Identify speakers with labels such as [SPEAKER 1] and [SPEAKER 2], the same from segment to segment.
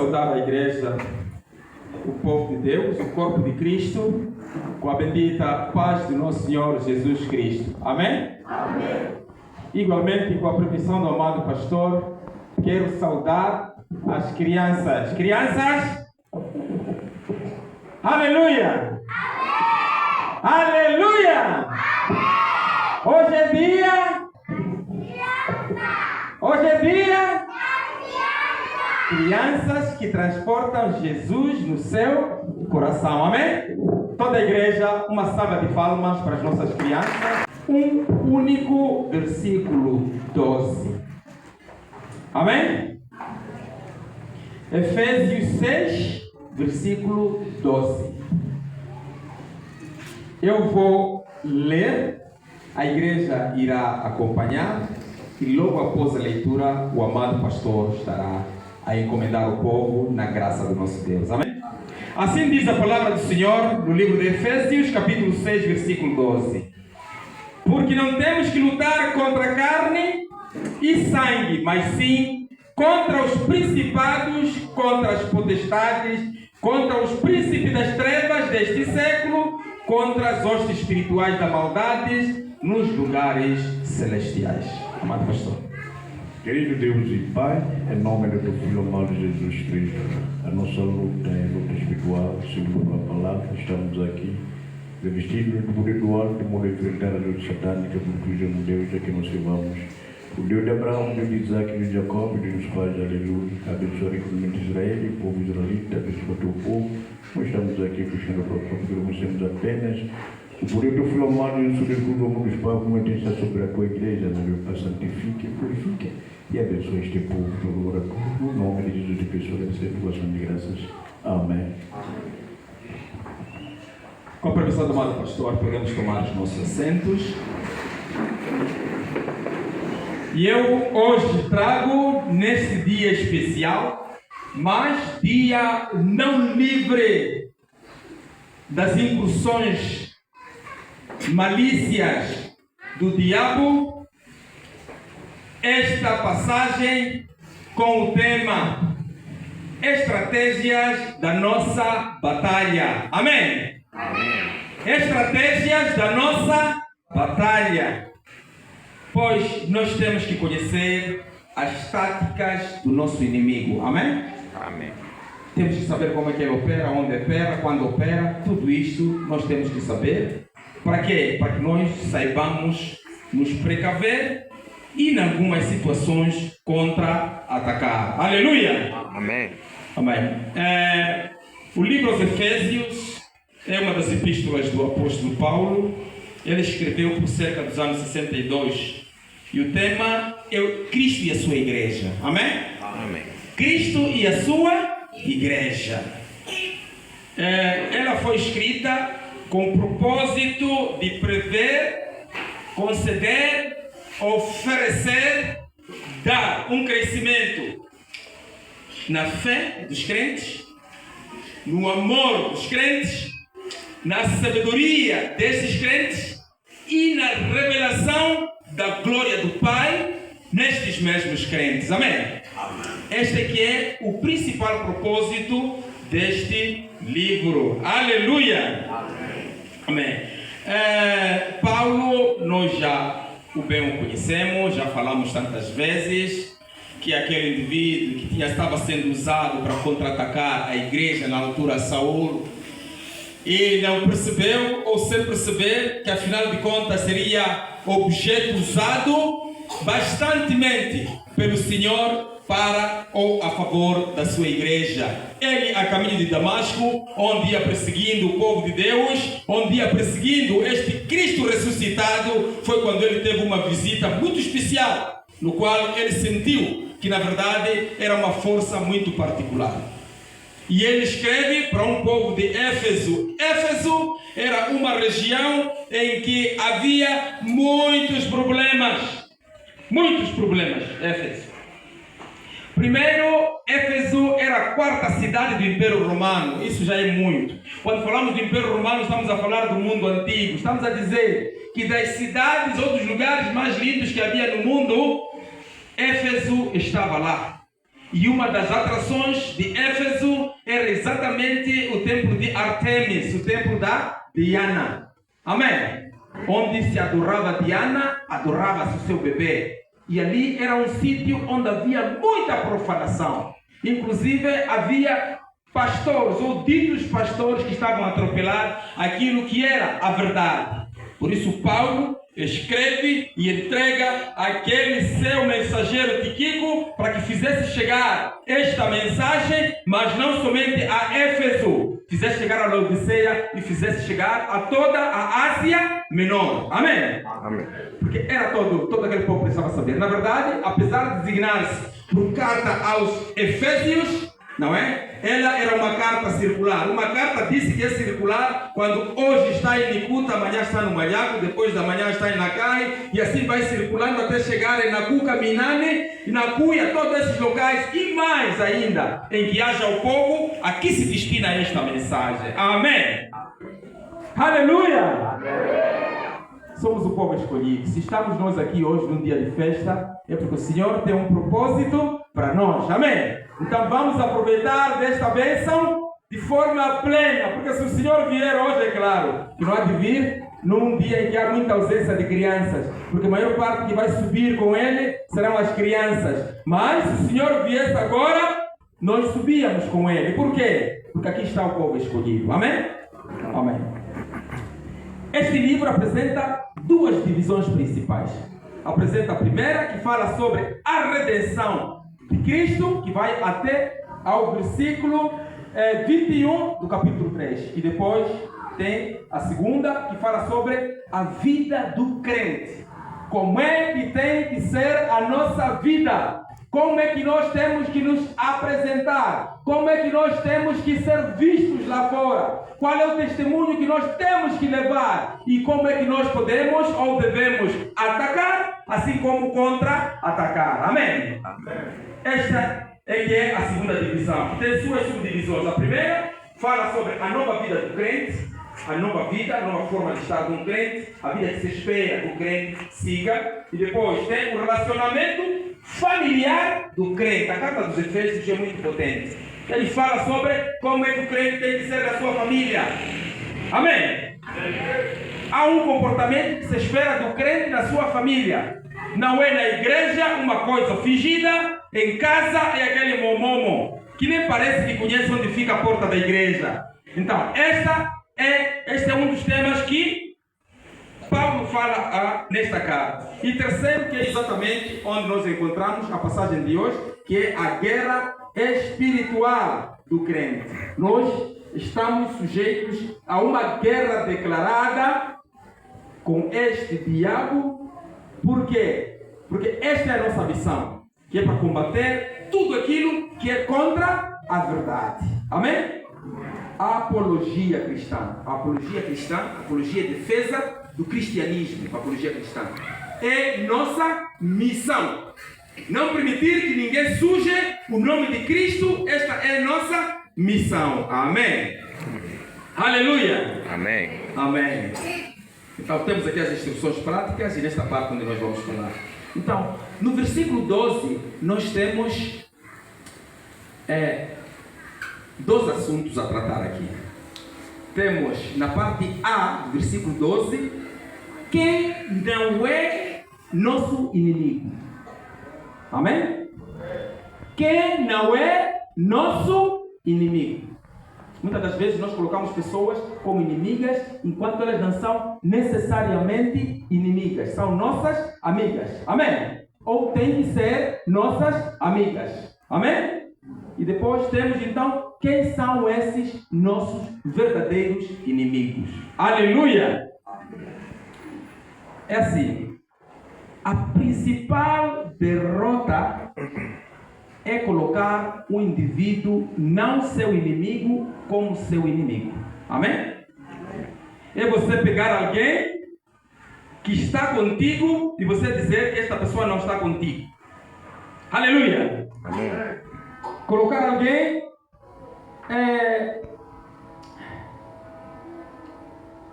[SPEAKER 1] saudar a igreja, o povo de Deus, o corpo de Cristo, com a bendita paz de nosso Senhor Jesus Cristo. Amém?
[SPEAKER 2] Amém.
[SPEAKER 1] Igualmente, com a permissão do amado pastor, quero saudar as crianças. Crianças? Aleluia! Amém. Aleluia! Amém. Hoje é dia? Hoje é dia? Crianças que transportam Jesus no seu coração. Amém? Toda a igreja, uma salva de palmas para as nossas crianças. Um único versículo 12. Amém? Efésios 6, versículo 12. Eu vou ler, a igreja irá acompanhar e logo após a leitura o amado pastor estará a encomendar o povo na graça do nosso Deus. Amém? Assim diz a palavra do Senhor no livro de Efésios, capítulo 6, versículo 12. Porque não temos que lutar contra carne e sangue, mas sim contra os principados, contra as potestades, contra os príncipes das trevas deste século, contra as hostes espirituais da maldade nos lugares celestiais. Amado pastor.
[SPEAKER 3] Querido Deus e Pai, em nome do teu Filho amado Jesus Cristo, a nossa luta é luta espiritual, segundo a palavra. Estamos aqui revestidos do poder do alto, de modo a enfrentar a luta satânica, porque o Deus a quem nós servamos. O Deus de Abraão, o Deus de Isaac e de Jacó, o Deus dos pais, aleluia. Abençoa riquamente Israel e o povo israelita, abençoa o teu povo. Nós estamos aqui buscando a própria, porque conhecemos apenas o poder do Filho amado e o sobretudo do amor dos pais, como está sobre a tua igreja, a santifique e purifique. E abençoa este povo, todo agora, no nome de Jesus de pessoa, recebe a ação de graças. Amém.
[SPEAKER 1] Com a permissão do amado pastor, podemos tomar os nossos assentos. E eu hoje trago, nesse dia especial, mas dia não livre das incursões malícias do diabo, esta passagem com o tema Estratégias da nossa batalha. Amém?
[SPEAKER 2] Amém.
[SPEAKER 1] Estratégias da nossa batalha. Pois nós temos que conhecer as táticas do nosso inimigo. Amém?
[SPEAKER 2] Amém.
[SPEAKER 1] Temos que saber como é que ele opera, onde opera, quando opera. Tudo isto nós temos que saber. Para quê? Para que nós saibamos nos precaver e, em algumas situações, contra-atacar. Aleluia!
[SPEAKER 2] Amém.
[SPEAKER 1] Amém. O livro aos Efésios é uma das epístolas do apóstolo Paulo. Ele escreveu por cerca dos anos 62. E o tema é Cristo e a sua igreja. Amém?
[SPEAKER 2] Amém.
[SPEAKER 1] Cristo e a sua igreja. Ela foi escrita com o propósito de prever, conceder, oferecer, dar um crescimento na fé dos crentes, no amor dos crentes, na sabedoria desses crentes e na revelação da glória do Pai nestes mesmos crentes. Amém? Amém. Este aqui é o principal propósito deste livro. Aleluia! Amém. Paulo, nós já o bem o conhecemos, já falamos tantas vezes que aquele indivíduo que estava sendo usado para contra-atacar a igreja na altura Saul, e não percebeu, ou sem perceber, que afinal de contas seria objeto usado bastantemente pelo Senhor para ou a favor da sua igreja. Ele, a caminho de Damasco, onde ia perseguindo o povo de Deus, onde ia perseguindo este Cristo ressuscitado, foi quando ele teve uma visita muito especial, no qual ele sentiu que na verdade era uma força muito particular. E ele escreve para um povo de Éfeso. Éfeso era uma região em que havia muitos problemas. Muitos problemas, Éfeso. Primeiro, Éfeso era a quarta cidade do Império Romano. Isso já é muito. Quando falamos do Império Romano, estamos a falar do mundo antigo. Estamos a dizer que das cidades ou dos lugares mais lindos que havia no mundo, Éfeso estava lá. E uma das atrações de Éfeso era exatamente o templo de Artemis, o templo da Diana. Amém? Onde se adorava Diana, adorava-se o seu bebê. E ali era um sítio onde havia muita profanação. Inclusive havia pastores ou ditos pastores que estavam a atropelar aquilo que era a verdade. Por isso Paulo escreve e entrega aquele seu mensageiro Tíquico para que fizesse chegar esta mensagem, mas não somente a Éfeso, fizesse chegar a Laodiceia e fizesse chegar a toda a Ásia Menor. Amém?
[SPEAKER 2] Amém.
[SPEAKER 1] Porque era todo aquele povo que precisava saber. Na verdade, apesar de designar-se por carta aos Efésios, não é? Ela era uma carta circular. Uma carta disse que é circular quando hoje está em Nicuta, amanhã está no Malhaco, depois da manhã está em Nacai, e assim vai circulando até chegar em Nacuca, Minane, Nacuia, todos esses locais, e mais ainda, em que haja o povo, aqui se destina esta mensagem. Amém? Aleluia! Somos o povo escolhido. Se estamos nós aqui hoje num dia de festa, é porque o Senhor tem um propósito para nós. Amém? Então vamos aproveitar desta bênção de forma plena, porque se o Senhor vier hoje, é claro, que não há de vir num dia em que há muita ausência de crianças, porque a maior parte que vai subir com Ele serão as crianças. Mas se o Senhor viesse agora, nós subíamos com Ele. Por quê? Porque aqui está o povo escolhido. Amém? Amém. Este livro apresenta duas divisões principais. Apresenta a primeira, que fala sobre a redenção de Cristo, que vai até ao versículo 21 do capítulo 3. E depois tem a segunda, que fala sobre a vida do crente. Como é que tem que ser a nossa vida? Como é que nós temos que nos apresentar? Como é que nós temos que ser vistos lá fora? Qual é o testemunho que nós temos que levar? E como é que nós podemos ou devemos atacar, assim como contra-atacar? Amém? Esta é que é a segunda divisão. Tem suas subdivisões. A primeira fala sobre a nova vida do crente, a nova vida, a nova forma de estar de um crente, a vida que se espera que o crente siga. E depois tem o relacionamento familiar do crente. A carta dos Efésios é muito potente. Ele fala sobre como é que o crente tem que ser da sua família. Amém? Há um comportamento que se espera do crente na sua família. Não é na igreja uma coisa fingida, em casa é aquele momomo, que nem parece que conhece onde fica a porta da igreja. Então, este é um dos temas que Paulo fala nesta carta. E terceiro, que é exatamente onde nós encontramos a passagem de hoje, que é a guerra espiritual do crente. Nós estamos sujeitos a uma guerra declarada com este diabo. Por quê? Porque esta é a nossa missão, que é para combater tudo aquilo que é contra a verdade. Amém? A apologia cristã. A apologia cristã, a apologia de defesa do cristianismo, a apologia cristã, é nossa missão. Não permitir que ninguém suje o nome de Cristo, esta é nossa missão. Amém? Aleluia!
[SPEAKER 2] Amém.
[SPEAKER 1] Amém. Então temos aqui as instruções práticas e nesta parte onde nós vamos falar. Então, no versículo 12, nós temos dois assuntos a tratar aqui. Temos na parte A do versículo 12, quem não é nosso inimigo. Amém? Quem não é nosso inimigo. Muitas das vezes nós colocamos pessoas como inimigas, enquanto elas não são necessariamente inimigas. São nossas amigas. Amém? Ou têm que ser nossas amigas. Amém? E depois temos então, quem são esses nossos verdadeiros inimigos? Aleluia! É assim, a principal derrota é colocar o indivíduo, não seu inimigo, como seu inimigo. Amém? É você pegar alguém que está contigo e você dizer que esta pessoa não está contigo. Aleluia!
[SPEAKER 2] Amém.
[SPEAKER 1] Colocar alguém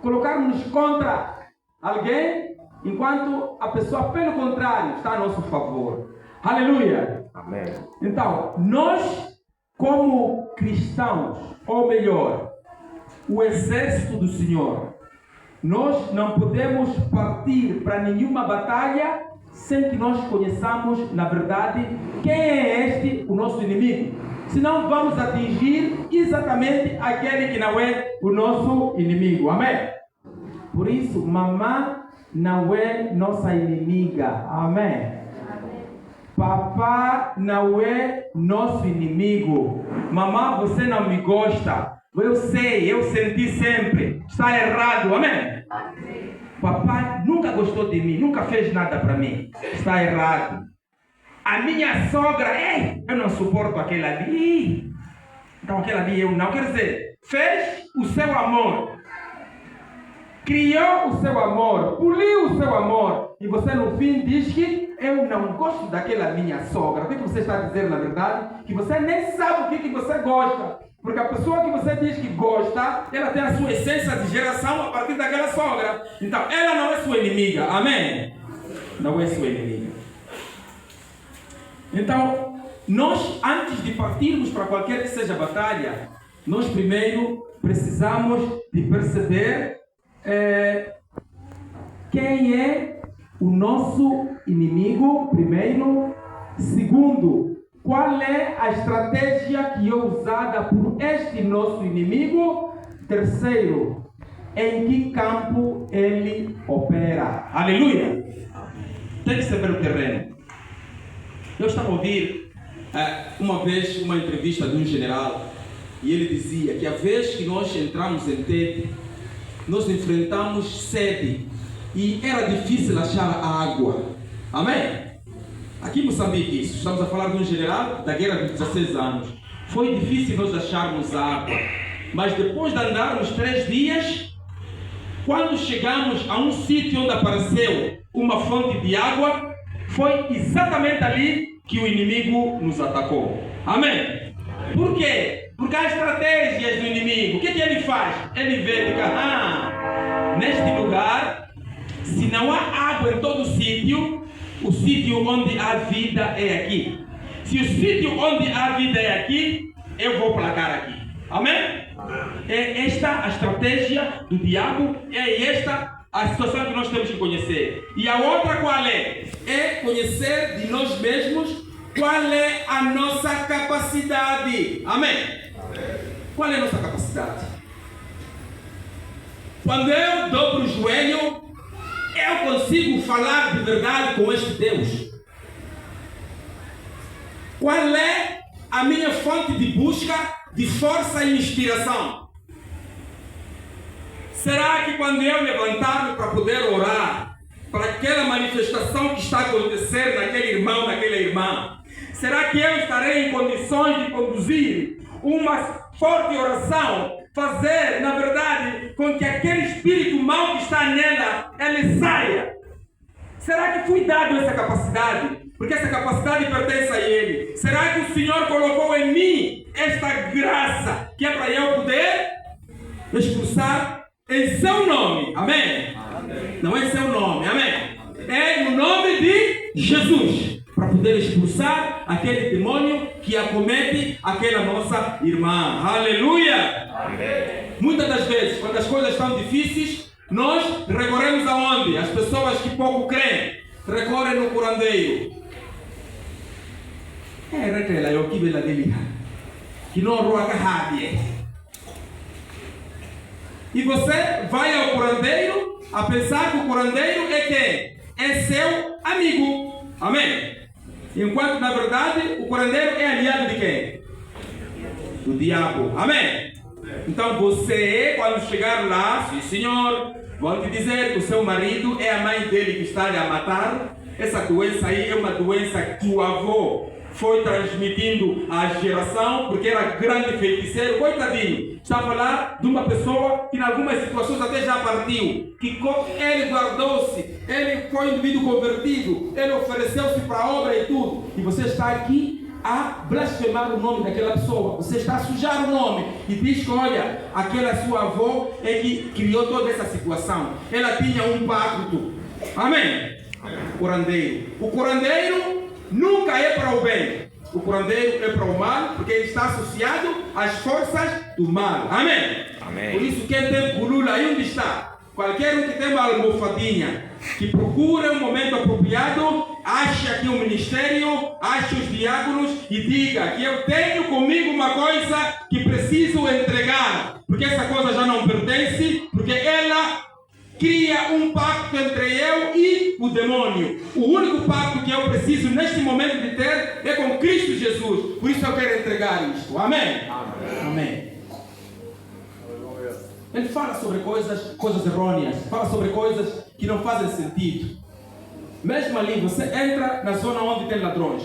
[SPEAKER 1] colocarmos contra alguém, enquanto a pessoa, pelo contrário, está a nosso favor. Aleluia!
[SPEAKER 3] Amém.
[SPEAKER 1] Então, nós, como cristãos, ou melhor, o exército do Senhor, nós não podemos partir para nenhuma batalha sem que nós conheçamos, na verdade, quem é este, o nosso inimigo. Senão vamos atingir exatamente aquele que não é o nosso inimigo. Amém? Por isso, mamãe não é nossa inimiga. Amém? Papá não é nosso inimigo. Mamãe, você não me gosta. Eu sei, eu senti sempre. Está errado. Amém? Papai nunca gostou de mim, nunca fez nada para mim. Está errado. A minha sogra, eu não suporto aquele ali. Então aquele ali eu não. Quer dizer, fez o seu amor. Criou o seu amor. Poliu o seu amor. E você no fim diz que eu não gosto daquela minha sogra. O que você está dizendo na verdade? Que você nem sabe o que você gosta. Porque a pessoa que você diz que gosta, ela tem a sua essência de geração a partir daquela sogra. Então, ela não é sua inimiga. Amém? Não é sua inimiga. Então, nós, antes de partirmos para qualquer que seja a batalha, nós primeiro precisamos de perceber quem é o nosso inimigo, primeiro. Segundo, qual é a estratégia que é usada por este nosso inimigo? Terceiro, em que campo ele opera? Aleluia! Tem que saber o terreno. Eu estava a ouvir uma vez uma entrevista de um general e ele dizia que a vez que nós entramos em Tete, nós enfrentamos sede e era difícil achar água. Amém? Aqui em Moçambique, isso, estamos a falar de um general da guerra de 16 anos. Foi difícil nós acharmos água. Mas depois de andarmos 3 dias, quando chegamos a um sítio onde apareceu uma fonte de água, foi exatamente ali que o inimigo nos atacou. Amém? Por quê? Porque há estratégias do inimigo. O que ele faz? Ele vê e diz, neste lugar, se não há água em todo o sítio onde há vida é aqui. Se o sítio onde há vida é aqui, eu vou placar aqui. Amém? É esta a estratégia do diabo, é esta a situação que nós temos que conhecer. E a outra qual é? É conhecer de nós mesmos qual é a nossa capacidade. Amém? Qual é a nossa capacidade? Quando eu dobro o joelho, eu consigo falar de verdade com este Deus. Qual é a minha fonte de busca, de força e inspiração? Será que quando eu levantar-me para poder orar, para aquela manifestação que está acontecendo naquele irmão, naquela irmã, será que eu estarei em condições de conduzir uma forte oração, fazer, na verdade, com que aquele espírito mau que está nela, ele saia? Será que fui dado essa capacidade? Porque essa capacidade pertence a Ele. Será que o Senhor colocou em mim esta graça, que é para eu poder expulsar em seu nome? Amém? Amém. Não é em seu nome, amém? É no nome de Jesus, para poder expulsar aquele demônio que acomete aquela nossa irmã. Aleluia! Amém. Muitas das vezes, quando as coisas estão difíceis, nós recorremos aonde? As pessoas que pouco creem recorrem no curandeiro. Recorrem eu que bela dele, que não roa carrabie. E você vai ao curandeiro a pensar que o curandeiro é quem? É seu amigo. Amém? Enquanto na verdade o curandeiro é aliado de quem? Do diabo. Amém? Então você, quando chegar lá, sim senhor, vou te dizer que o seu marido é a mãe dele que está lhe a matar. Essa doença aí é uma doença que o avô foi transmitindo à geração, porque era grande feiticeiro. Coitadinho, está a falar de uma pessoa que em algumas situações até já partiu, que ele guardou-se, ele foi um indivíduo convertido, ele ofereceu-se para a obra e tudo, e você está aqui a blasfemar o nome daquela pessoa, você está a sujar o nome e diz que olha, aquela sua avó é que criou toda essa situação, ela tinha um pacto. Amém? O curandeiro nunca é para o bem. O curandeiro é para o mal, porque ele está associado às forças do mal. Amém?
[SPEAKER 2] Amém.
[SPEAKER 1] Por isso, quem tem culula aí onde está, qualquer um que tem uma almofadinha, que procura um momento apropriado, acha aqui um ministério, acha os diáconos e diga que eu tenho comigo uma coisa que preciso entregar, porque essa coisa já não pertence, porque ela cria um pacto entre eu e o demônio. O único pacto que eu preciso neste momento de ter é com Cristo Jesus. Por isso eu quero entregar isto. Amém? Amém. Amém. Ele fala sobre coisas errôneas, fala sobre coisas que não fazem sentido. Mesmo ali, você entra na zona onde tem ladrões.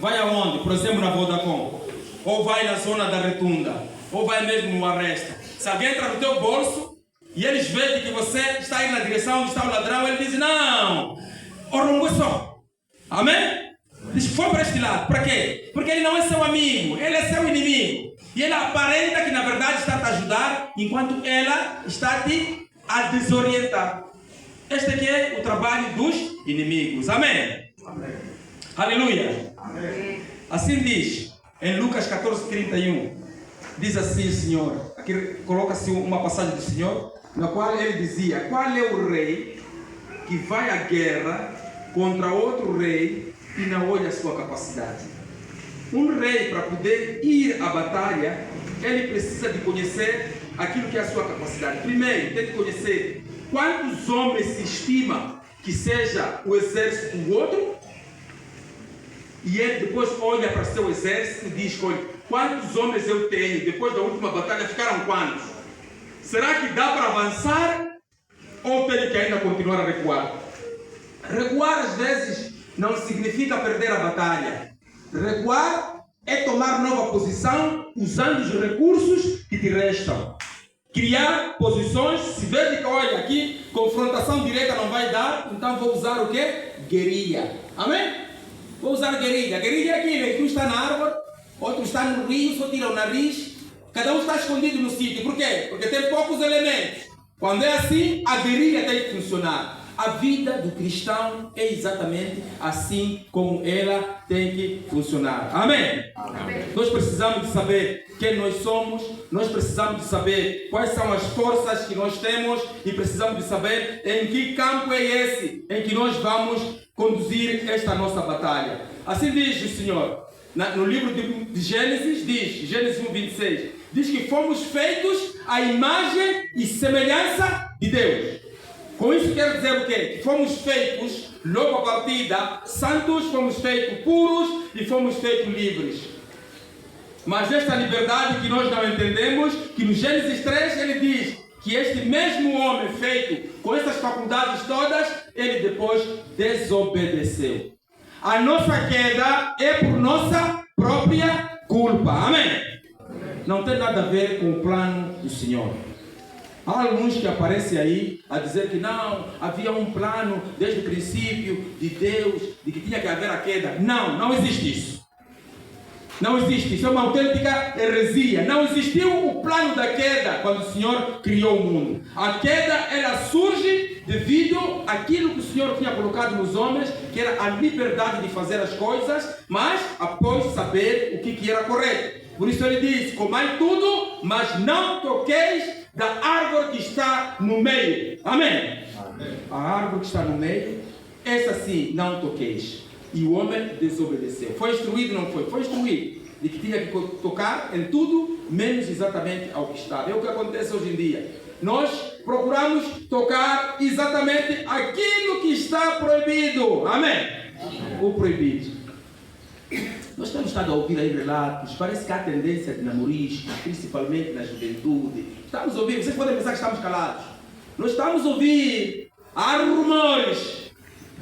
[SPEAKER 1] Vai aonde? Por exemplo, na Vodacom. Ou vai na zona da Retunda. Ou vai mesmo no Arresta. Se alguém entra no teu bolso e eles veem que você está indo na direção onde está o ladrão, ele diz: não, orongo só. Amém? Diz: foi para este lado. Para quê? Porque ele não é seu amigo, ele é seu inimigo. E ele aparenta que na verdade está a te ajudar, enquanto ela está a desorientar. Este aqui é o trabalho dos inimigos. Amém? Amém. Aleluia. Amém. Assim diz em Lucas 14:31. Diz assim o Senhor. Aqui coloca-se uma passagem do Senhor, na qual ele dizia: qual é o rei que vai à guerra contra outro rei e não olha a sua capacidade? Um rei, para poder ir à batalha, ele precisa de conhecer aquilo que é a sua capacidade. Primeiro, tem que conhecer quantos homens se estima que seja o exército do outro. E ele depois olha para o seu exército e diz: olha, quantos homens eu tenho? Depois da última batalha ficaram quantos? Será que dá para avançar? Ou tenho que ainda continuar a recuar? Recuar às vezes não significa perder a batalha. Recuar é tomar nova posição usando os recursos que te restam. Criar posições, se vê que olha aqui, confrontação direta não vai dar, então vou usar o quê? Guerrilha. Amém? Vou usar guerrilha. Guerrilha é aquilo em que um está na árvore, outro está no rio, só tira o nariz, cada um está escondido no sítio. Por quê? Porque tem poucos elementos. Quando é assim, a guerrilha tem que funcionar. A vida do cristão é exatamente assim como ela tem que funcionar. Amém? Amém. Nós precisamos de saber quem nós somos, nós precisamos de saber quais são as forças que nós temos e precisamos de saber em que campo é esse em que nós vamos conduzir esta nossa batalha. Assim diz o Senhor, no livro de Gênesis, diz, Gênesis 1:26, diz que fomos feitos à imagem e semelhança de Deus. Com isso quero dizer o quê? Que fomos feitos, logo à partida, santos, fomos feitos puros e fomos feitos livres. Mas esta liberdade que nós não entendemos, que no Gênesis 3 ele diz que este mesmo homem feito com essas faculdades todas, ele depois desobedeceu. A nossa queda é por nossa própria culpa. Amém? Não tem nada a ver com o plano do Senhor. Há alguns que aparecem aí a dizer que não, havia um plano desde o princípio de Deus, de que tinha que haver a queda. Não, não existe isso. Não existe, isso é uma autêntica heresia. Não existiu o plano da queda quando o Senhor criou o mundo. A queda, ela surge devido àquilo que o Senhor tinha colocado nos homens, que era a liberdade de fazer as coisas, mas após saber o que era correto. Por isso ele diz: comai tudo, mas não toqueis da árvore que está no meio. Amém? Amém. A árvore que está no meio, essa sim, não toqueis. E o homem desobedeceu. Foi instruído? Não foi? Foi instruído de que tinha que tocar em tudo, menos exatamente ao que estava. É o que acontece hoje em dia. Nós procuramos tocar exatamente aquilo que está proibido. Amém? Amém. O proibido. Nós temos estado a ouvir aí relatos, parece que há tendência de namorismo, principalmente na juventude. Estamos a ouvir, vocês podem pensar que estamos calados. Nós estamos a ouvir, há rumores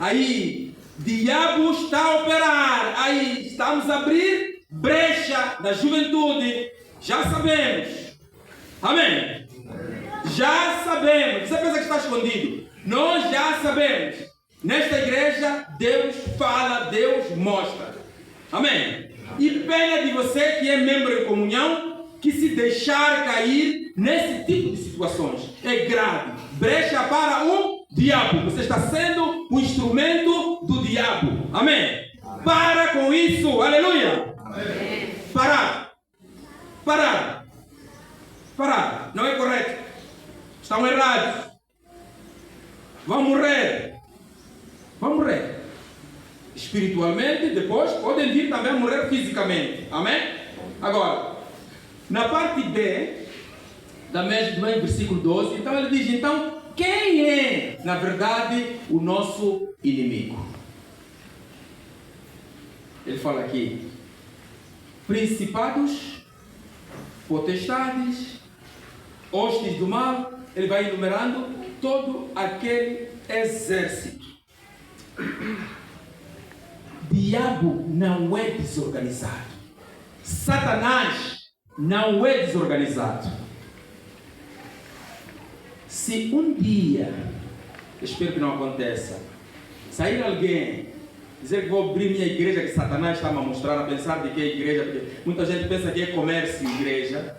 [SPEAKER 1] aí, diabo está a operar, aí estamos a abrir brecha na juventude, já sabemos. Amém? Já sabemos. Você pensa que está escondido? Nós já sabemos. Nesta igreja, Deus fala, Deus mostra. Amém? E pena de você que é membro em comunhão, que se deixar cair nesse tipo de situações. É grave. Brecha para o diabo. Você está sendo um instrumento do diabo. Amém? Para com isso, aleluia. Parar. Não é correto. Estão errados. Vão morrer. Espiritualmente, depois podem vir também a morrer fisicamente. Amém? Agora, na parte B, do mesmo versículo 12, então ele diz, então, quem é, na verdade, o nosso inimigo? Ele fala aqui, principados, potestades, hostes do mal. Ele vai enumerando todo aquele exército. Diabo não é desorganizado. Satanás não é desorganizado. Se um dia, espero que não aconteça, sair alguém dizer que vou abrir minha igreja, que Satanás está a mostrar, a pensar de que é igreja, porque muita gente pensa que é comércio e igreja,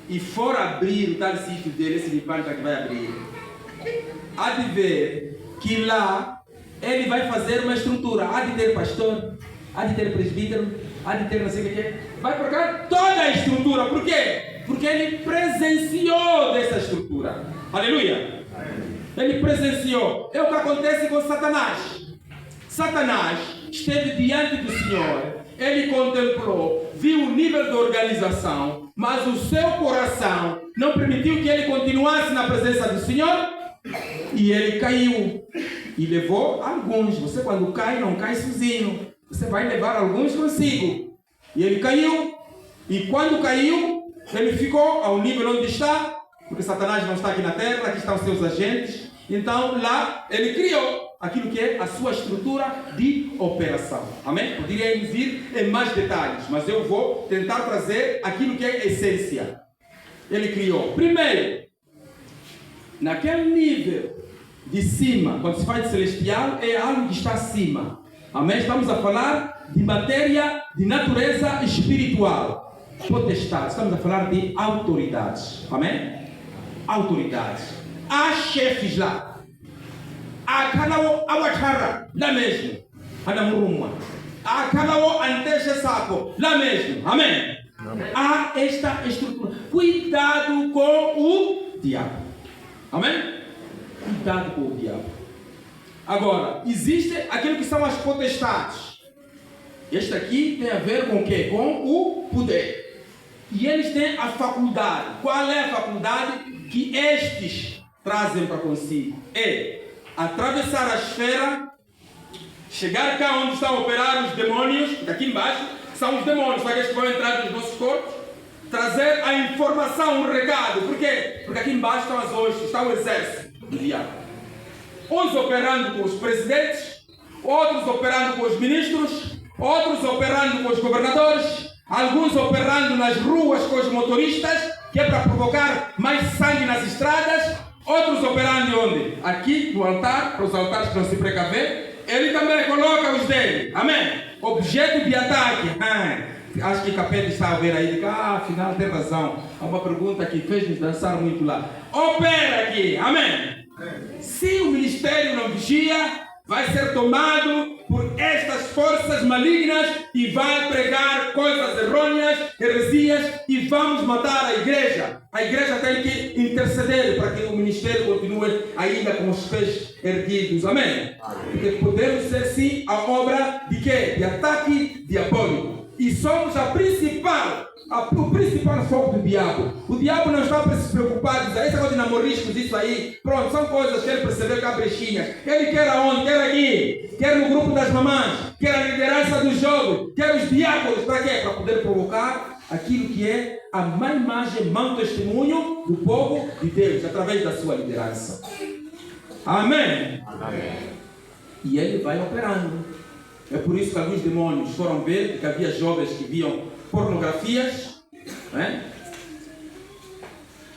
[SPEAKER 1] e for abrir o tal sítio dele, esse levanta que vai abrir, há de ver que lá ele vai fazer uma estrutura, há de ter pastor, há de ter presbítero, há de ter não sei o que, vai procurar toda a estrutura. Por quê? Porque ele presenciou dessa estrutura. Aleluia! Ele presenciou. É o que acontece com Satanás. Satanás esteve diante do Senhor, ele contemplou, viu o nível de organização, mas o seu coração não permitiu que ele continuasse na presença do Senhor, e ele caiu. E levou alguns. Você quando cai, não cai sozinho. Você vai levar alguns consigo. E ele caiu. E quando caiu, ele ficou ao nível onde está, porque Satanás não está aqui na terra, aqui estão os seus agentes. Então lá ele criou aquilo que é a sua estrutura de operação. Amém? Poderíamos ir em mais detalhes, mas eu vou tentar trazer aquilo que é a essência. Ele criou. Primeiro, naquele nível de cima, quando se fala de celestial, é algo que está acima. Amém? Estamos a falar de matéria de natureza espiritual. Potestade. Estamos a falar de autoridades. Amém? Autoridades. Há chefes lá. Há canal awatara lá mesmo. Anamuruma. Há canal anteja saco lá mesmo. Amém? Há esta estrutura. Cuidado com o diabo. Amém? Cuidado com o diabo. Agora, existe aquilo que são as potestades. Este aqui tem a ver com o quê? Com o poder. E eles têm a faculdade. Qual é a faculdade que estes trazem para consigo? É atravessar a esfera, chegar cá onde estão a operar os demônios, daqui embaixo, são os demônios, só que estes vão entrar nos nossos corpos, trazer a informação, o recado. Por quê? Porque aqui embaixo estão as hostes, está o exército do diabo. Uns operando com os presidentes, outros operando com os ministros, outros operando com os governadores, alguns operando nas ruas com os motoristas, que é para provocar mais sangue nas estradas, outros operando onde? Aqui no altar, para os altares que não se precaver, ele também coloca os dele. Amém? Objeto de ataque. Acho que Capeta está a ver aí, afinal tem razão. Há uma pergunta que fez-nos dançar muito lá. Opera aqui, amém? Se o ministério não vigia, vai ser tomado por estas forças malignas e vai pregar coisas errôneas, heresias, e vamos matar a igreja. A igreja tem que interceder para que o ministério continue ainda com os pés erguidos, amém? Porque podemos ser sim a obra de quê? De ataque diabólico. E somos o principal foco do diabo. O diabo não está preocupado, diz, essa coisa de namoriscos, isso aí, pronto, são coisas que ele percebeu que há brechinhas. Ele quer aonde? Quer aqui, quer no grupo das mamães, quer a liderança do jogo, quer os diáconos, para quê? Para poder provocar aquilo que é a má imagem, mau testemunho do povo de Deus, através da sua liderança. Amém? Amém. E ele vai operando. É por isso que alguns demônios foram ver que havia jovens que viam pornografias. Né?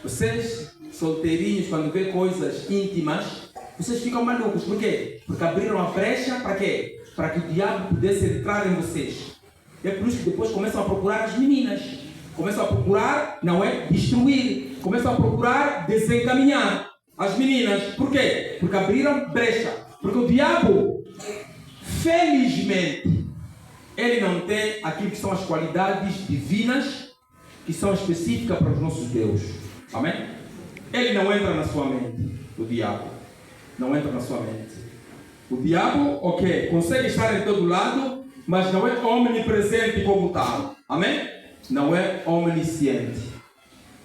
[SPEAKER 1] Vocês, solteirinhos, quando vê coisas íntimas, vocês ficam malucos. Por quê? Porque abriram a brecha para quê? Para que o diabo pudesse entrar em vocês. É por isso que depois começam a procurar as meninas. Começam a procurar, não é? Destruir. Começam a procurar desencaminhar as meninas. Por quê? Porque abriram brecha. Porque o diabo, felizmente, ele não tem aquilo que são as qualidades divinas que são específicas para os nossos deuses. Amém? Ele não entra na sua mente, o diabo. Não entra na sua mente. O diabo, ok, consegue estar em todo lado, mas não é omnipresente como tal. Amém? Não é omnisciente.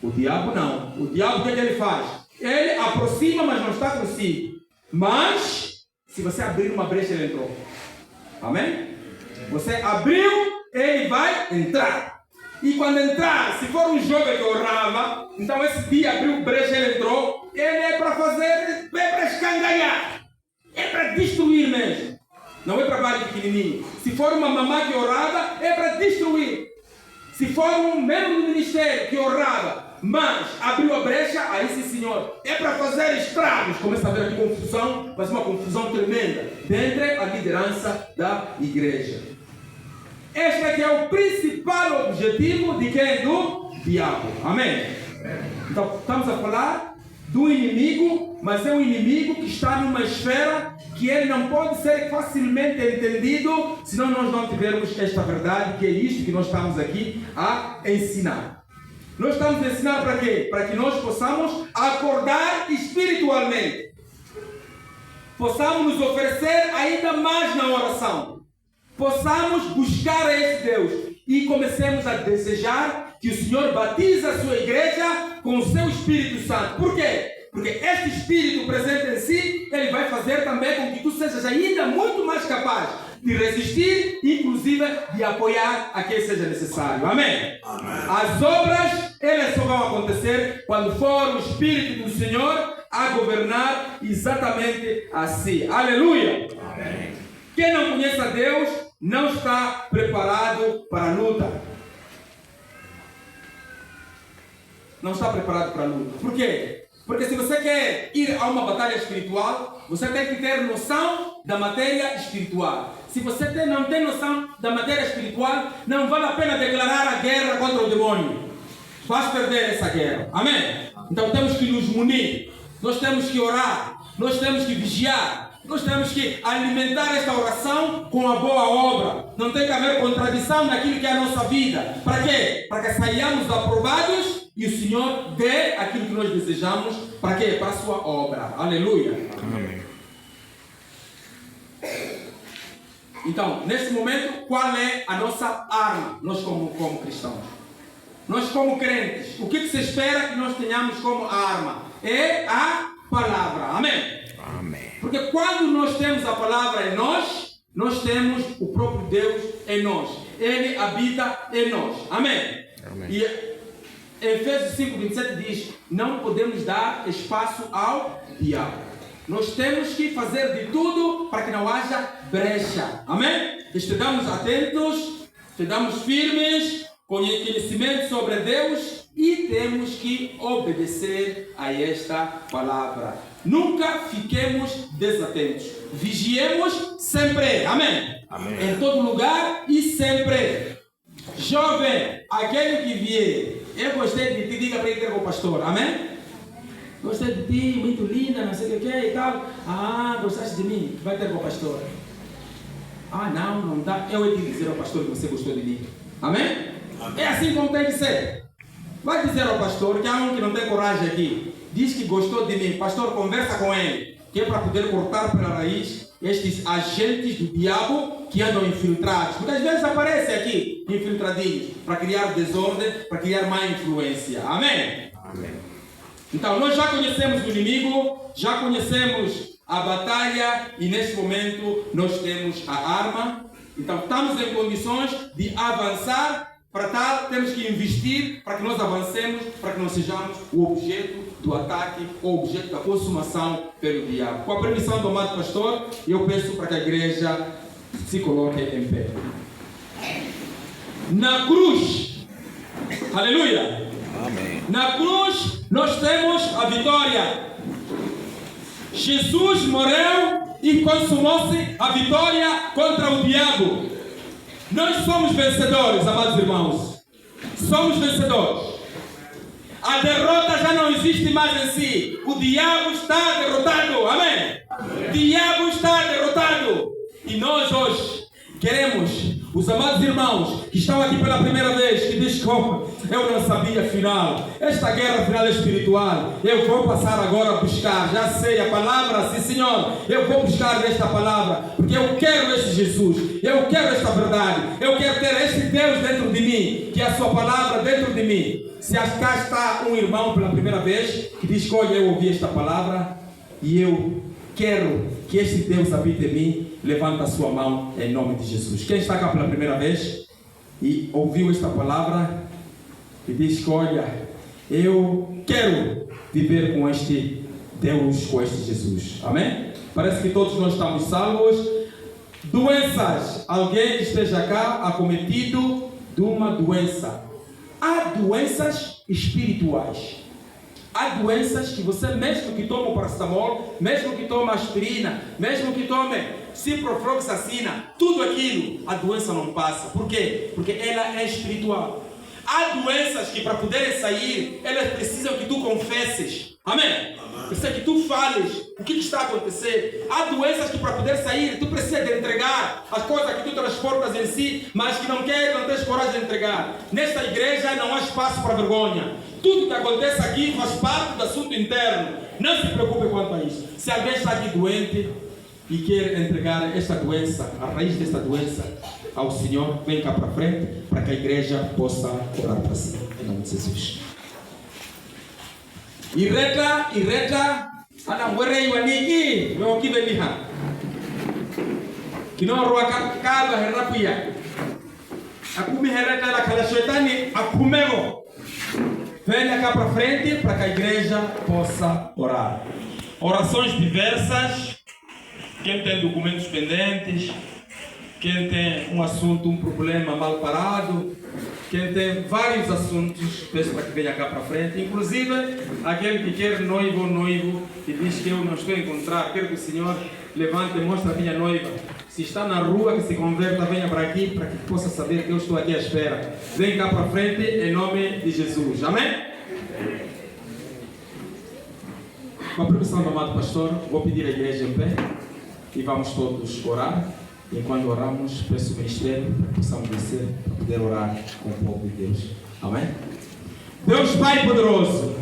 [SPEAKER 1] O diabo não. O diabo, o que ele faz? Ele aproxima, mas não está consigo. Mas, se você abrir uma brecha, ele entrou. Amém? Você abriu, ele vai entrar. E quando entrar, se for um jogo que orava, então esse dia abriu brecha, ele entrou. Ele é para fazer, é para escangalhar. É para destruir mesmo. Não é trabalho pequenininho. Se for uma mamã que orava, é para destruir. Se for um membro do ministério que orava, mas abriu a brecha, aí sim, senhor, é para fazer estragos. Começa a haver aqui confusão, mas uma confusão tremenda dentro da liderança da igreja. Este aqui é o principal objetivo de quem? Do diabo. Amém? Então, estamos a falar do inimigo, mas é um inimigo que está numa esfera que ele não pode ser facilmente entendido se nós não tivermos esta verdade, que é isto que nós estamos aqui a ensinar. Nós estamos a ensinar para quê? Para que nós possamos acordar espiritualmente. Possamos nos oferecer ainda mais na oração. Possamos buscar a esse Deus e comecemos a desejar que o Senhor batize a sua igreja com o seu Espírito Santo. Por quê? Porque este Espírito presente em si, ele vai fazer também com que tu sejas ainda muito mais capaz de resistir, inclusive de apoiar a quem seja necessário. Amém? Amém. As obras, elas só vão acontecer quando for o Espírito do Senhor a governar exatamente assim. Aleluia! Amém. Quem não conhece a Deus não está preparado para a luta. Não está preparado para a luta. Por quê? Porque se você quer ir a uma batalha espiritual, você tem que ter noção da matéria espiritual. Se você não tem noção da matéria espiritual, não vale a pena declarar a guerra contra o demônio. Vais perder essa guerra. Amém? Então temos que nos munir. Nós temos que orar. Nós temos que vigiar. Nós temos que alimentar esta oração com a boa obra. Não tem que haver contradição naquilo que é a nossa vida. Para quê? Para que saiamos aprovados e o Senhor dê aquilo que nós desejamos. Para quê? Para a sua obra. Aleluia. Amém. Então, neste momento, qual é a nossa arma? Nós como cristãos. Nós como crentes. O que se espera que nós tenhamos como arma? É a palavra. Amém? Amém. Porque quando nós temos a palavra em nós, nós temos o próprio Deus em nós. Ele habita em nós. Amém? Amém. E Efésios 5:27 diz: não podemos dar espaço ao diabo. Nós temos que fazer de tudo para que não haja brecha. Amém? Estejamos atentos, estejamos firmes, com conhecimento sobre Deus e temos que obedecer a esta palavra. Nunca fiquemos desatentos. Vigiemos sempre. Amém? Amém. Em todo lugar e sempre. Jovem, aquele que vier, eu gostei de ti, diga para ele ter com o pastor. Amém? Gostei de ti, muito linda, não sei o que e tal. Ah, gostaste de mim? Vai ter com o pastor. Ah, não dá. Eu ia te dizer ao pastor que você gostou de mim. Amém? Amém. É assim como tem que ser. Vai dizer ao pastor que há um que não tem coragem aqui. Diz que gostou de mim. Pastor, conversa com ele. Que é para poder cortar pela raiz estes agentes do diabo que andam infiltrados. Porque às vezes aparecem aqui, infiltradinhos, para criar desordem, para criar má influência. Amém? Amém. Então, nós já conhecemos o inimigo, já conhecemos a batalha e neste momento nós temos a arma. Então, estamos em condições de avançar. Para tal, temos que investir para que nós avancemos, para que não sejamos o objeto do ataque ou objeto da consumação pelo diabo. Com a permissão do amado pastor, eu peço para que a igreja se coloque em pé. Na cruz, aleluia! Amém. Na cruz, nós temos a vitória. Jesus morreu e consumou-se a vitória contra o diabo. Nós somos vencedores, amados irmãos. Somos vencedores. A derrota já não existe mais em si. O diabo está derrotado. Amém? O diabo está derrotado. E nós hoje queremos
[SPEAKER 2] Os amados irmãos que estão aqui pela primeira vez, que diz como eu não sabia afinal, esta guerra afinal é espiritual, eu vou passar agora a buscar, já sei a palavra, sim Senhor, eu vou buscar esta palavra, porque eu quero este Jesus, eu quero esta verdade, eu quero ter este Deus dentro de mim, que é a sua palavra dentro de mim. Se cá está um irmão pela primeira vez, que diz, olha, eu ouvi esta palavra, e eu quero que este Deus habite em mim, levanta a sua mão em nome de Jesus. Quem está cá pela primeira vez e ouviu esta palavra e diz, olha, eu quero viver com este Deus, com este Jesus. Amém? Parece que todos nós estamos salvos. Doenças. Alguém que esteja cá acometido de uma doença. Há doenças espirituais. Há doenças que você, mesmo que tome o paracetamol, mesmo que tome aspirina, mesmo que tome ciprofloxacina, tudo aquilo, a doença não passa. Por quê? Porque ela é espiritual. Há doenças que para poderem sair, elas precisam que tu confesses. Amém? Precisa que tu fales o que está a acontecer. Há doenças que para poder sair, tu precisa de entregar as coisas que tu transportas em si, mas que não tens coragem de entregar. Nesta igreja não há espaço para vergonha. Tudo que acontece aqui faz parte do assunto interno. Não se preocupe quanto a isso. Se alguém está aqui doente e quer entregar esta doença, a raiz desta doença, ao Senhor, vem cá para frente, para que a igreja possa orar para si. Em nome de Jesus. Ireta, ana mwere iwani no kibeliha. Kino roa kaba herapia. Akumi hereta la kala shetani akumego. Venha cá para frente para que a igreja possa orar.
[SPEAKER 1] Orações diversas. Quem tem documentos pendentes, quem tem um assunto, um problema mal parado, quem tem vários assuntos, peço para que venha cá para frente. Inclusive, aquele que quer noivo ou noivo e diz que eu não estou a encontrar, quero que o Senhor levante e mostre a minha noiva. Se está na rua, que se converta, venha para aqui, para que possa saber que eu estou aqui à espera. Vem cá para frente, em nome de Jesus. Amém? Com a permissão do amado pastor, vou pedir à igreja em pé e vamos todos orar. E quando oramos, peço o ministério para que possamos descer para poder orar com o povo de Deus. Amém? Deus Pai poderoso.